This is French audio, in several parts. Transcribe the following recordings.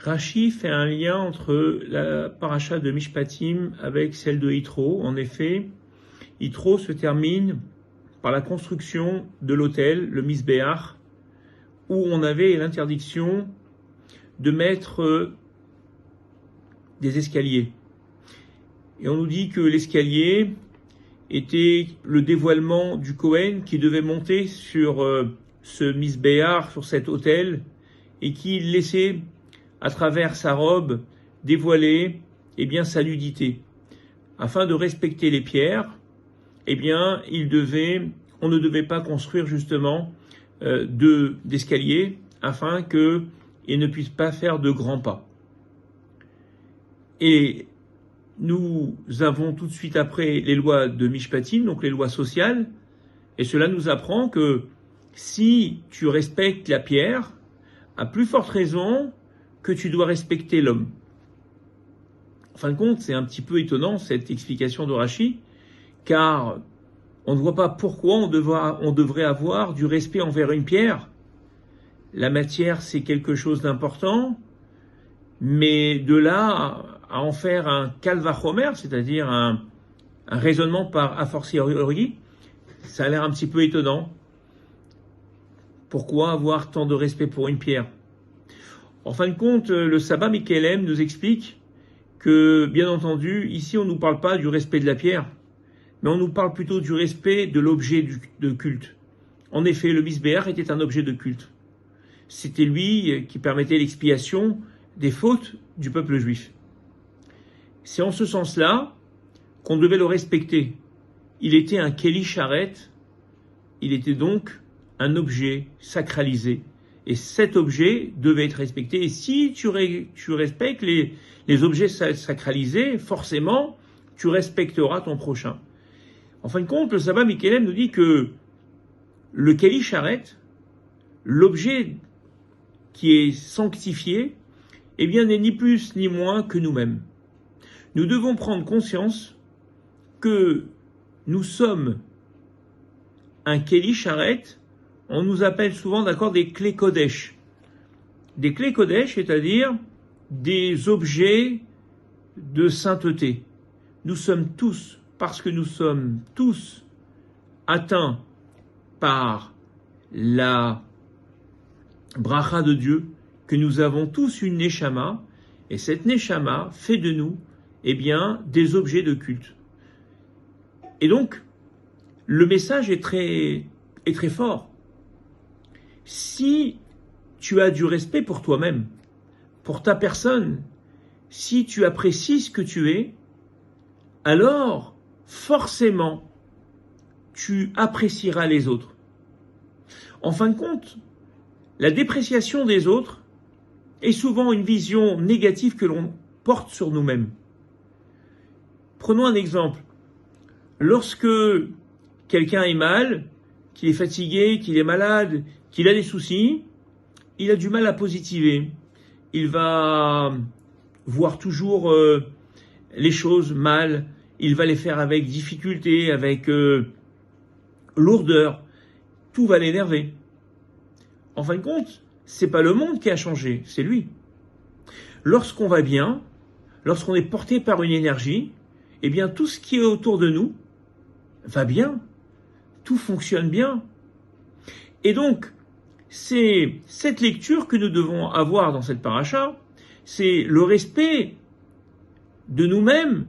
Rashi fait un lien entre la paracha de Mishpatim avec celle de Yitro. En effet, Yitro se termine par la construction de l'autel, le Misbéach, où on avait l'interdiction de mettre des escaliers. Et on nous dit que l'escalier était le dévoilement du Kohen qui devait monter sur ce Misbéach, sur cet autel, et qui laissait à travers sa robe dévoiler sa nudité. Afin de respecter les pierres, on ne devait pas construire justement d'escalier afin qu'il ne puisse pas faire de grands pas. Et nous avons tout de suite après les lois de Mishpatim, donc les lois sociales, et cela nous apprend que si tu respectes la pierre, à plus forte raison que tu dois respecter l'homme. En fin de compte, c'est un petit peu étonnant cette explication de Rashi, car on ne voit pas pourquoi on devrait avoir du respect envers une pierre. La matière, c'est quelque chose d'important, mais de là à en faire un kal vachomer, c'est-à-dire un raisonnement par a fortiori, ça a l'air un petit peu étonnant. Pourquoi avoir tant de respect pour une pierre? En fin de compte, le Sabbat Mikelem nous explique que, bien entendu, ici on ne nous parle pas du respect de la pierre, mais on nous parle plutôt du respect de l'objet de culte. En effet, le Misbéach était un objet de culte. C'était lui qui permettait l'expiation des fautes du peuple juif. C'est en ce sens-là qu'on devait le respecter. Il était un Keli Sharet, il était donc un objet sacralisé. Et cet objet devait être respecté. Et si tu respectes les objets sacralisés, forcément, tu respecteras ton prochain. En fin de compte, le Sabbat Mikelem nous dit que le Keli Sharet, l'objet qui est sanctifié, n'est ni plus ni moins que nous-mêmes. Nous devons prendre conscience que nous sommes un Keli Sharet. On nous appelle souvent, des clés Kodesh. Des clés Kodesh, c'est-à-dire des objets de sainteté. Nous sommes tous, parce que nous sommes tous atteints par la bracha de Dieu, que nous avons tous une Neshama, et cette Neshama fait de nous, des objets de culte. Et donc, le message est très fort. Si tu as du respect pour toi-même, pour ta personne, si tu apprécies ce que tu es, alors forcément tu apprécieras les autres. En fin de compte, la dépréciation des autres est souvent une vision négative que l'on porte sur nous-mêmes. Prenons un exemple. Lorsque quelqu'un est mal, qu'il est fatigué, qu'il est malade, qu'il a des soucis, il a du mal à positiver. Il va voir toujours les choses mal, il va les faire avec difficulté, avec lourdeur. Tout va l'énerver. En fin de compte, c'est pas le monde qui a changé, c'est lui. Lorsqu'on va bien, lorsqu'on est porté par une énergie, tout ce qui est autour de nous va bien. Tout fonctionne bien. Et donc, c'est cette lecture que nous devons avoir dans cette paracha, c'est le respect de nous-mêmes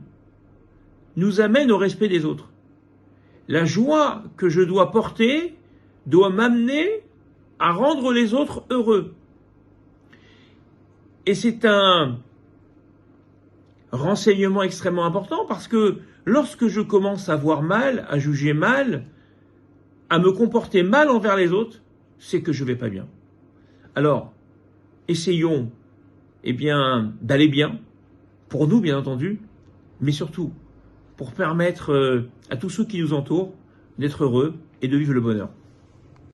nous amène au respect des autres. La joie que je dois porter doit m'amener à rendre les autres heureux. Et c'est un renseignement extrêmement important parce que lorsque je commence à voir mal, à juger mal, à me comporter mal envers les autres, c'est que je vais pas bien. Alors, essayons, d'aller bien, pour nous, bien entendu, mais surtout, pour permettre à tous ceux qui nous entourent d'être heureux et de vivre le bonheur.